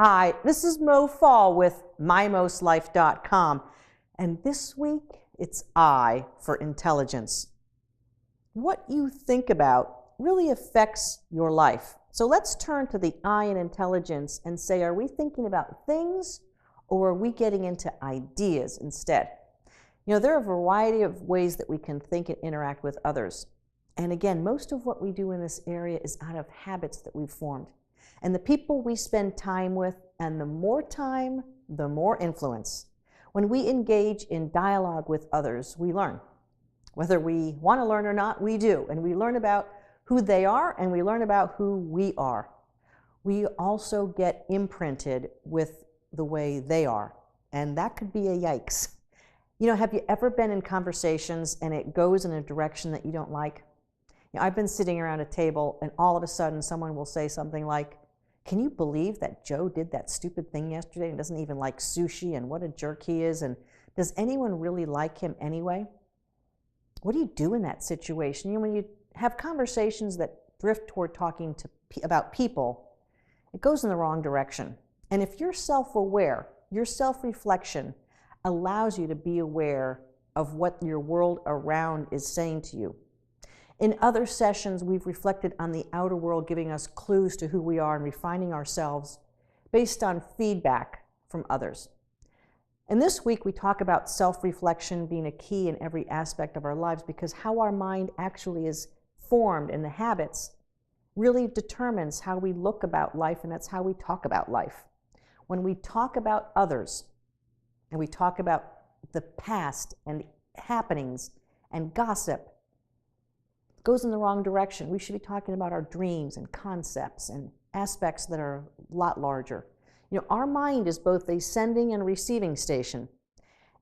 Hi, this is Mo Fall with MyMostLife.com, and this week it's I for intelligence. What you think about really affects your life. So let's turn to the I in intelligence and say, are we thinking about things or are we getting into ideas instead? You know, there are a variety of ways that we can think and interact with others. And again, most of what we do in this area is out of habits that we've formed. And the people we spend time with, and the more time, the more influence. When we engage in dialogue with others, we learn. Whether we want to learn or not, we do. And we learn about who they are, and we learn about who we are. We also get imprinted with the way they are. And that could be a yikes. You know, have you ever been in conversations and it goes in a direction that you don't like? You know, I've been sitting around a table and all of a sudden someone will say something like, "Can you believe that Joe did that stupid thing yesterday and doesn't even like sushi, and what a jerk he is, and does anyone really like him anyway?" What do you do in that situation? You know, when you have conversations that drift toward talking about people, it goes in the wrong direction. And if you're self-aware, your self-reflection allows you to be aware of what your world around is saying to you. In other sessions, we've reflected on the outer world giving us clues to who we are and refining ourselves based on feedback from others. And this week, we talk about self-reflection being a key in every aspect of our lives, because how our mind actually is formed and the habits really determines how we look about life, and that's how we talk about life. When we talk about others and we talk about the past and happenings and gossip, goes in the wrong direction. We should be talking about our dreams and concepts and aspects that are a lot larger. You know, our mind is both a sending and receiving station,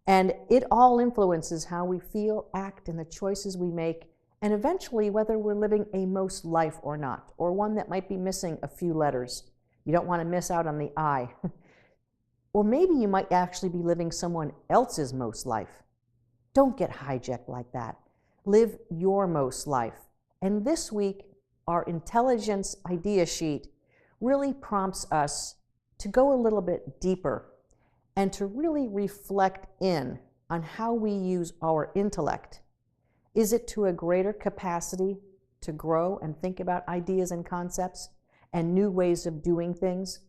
and it all influences how we feel, act, and the choices we make, and eventually whether we're living a most life or not, or one that might be missing a few letters. You don't want to miss out on the I. Or maybe you might actually be living someone else's most life. Don't get hijacked like that. Live your most life. And this week, our intelligence idea sheet really prompts us to go a little bit deeper and to really reflect in on how we use our intellect. Is it to a greater capacity to grow and think about ideas and concepts and new ways of doing things?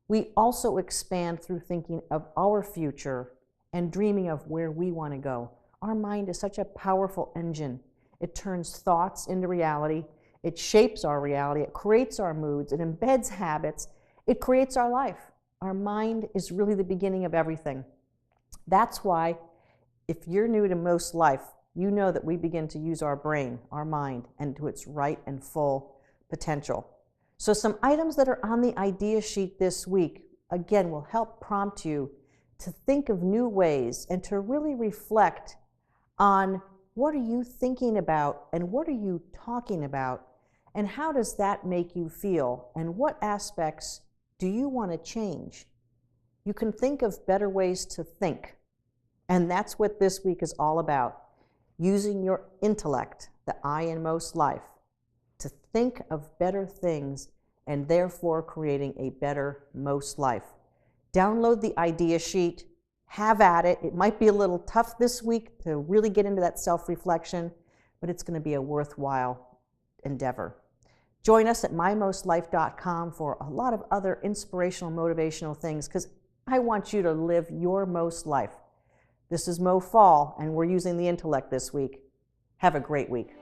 We also expand through thinking of our future and dreaming of where we want to go. Our mind is such a powerful engine. It turns thoughts into reality. It shapes our reality. It creates our moods. It embeds habits. It creates our life. Our mind is really the beginning of everything. That's why, if you're new to Most Life, you know that we begin to use our brain, our mind, and to its right and full potential. So some items that are on the idea sheet this week, again, will help prompt you to think of new ways and to really reflect on what are you thinking about and what are you talking about, and how does that make you feel, and what aspects do you want to change? You can think of better ways to think, and that's what this week is all about, using your intellect, the I in Most Life, to think of better things and therefore creating a better Most Life. Download the idea sheet. Have at it. It might be a little tough this week to really get into that self-reflection, but it's going to be a worthwhile endeavor. Join us at MyMostLife.com for a lot of other inspirational, motivational things, because I want you to live your most life. This is Mo Fall, and we're using the intellect this week. Have a great week.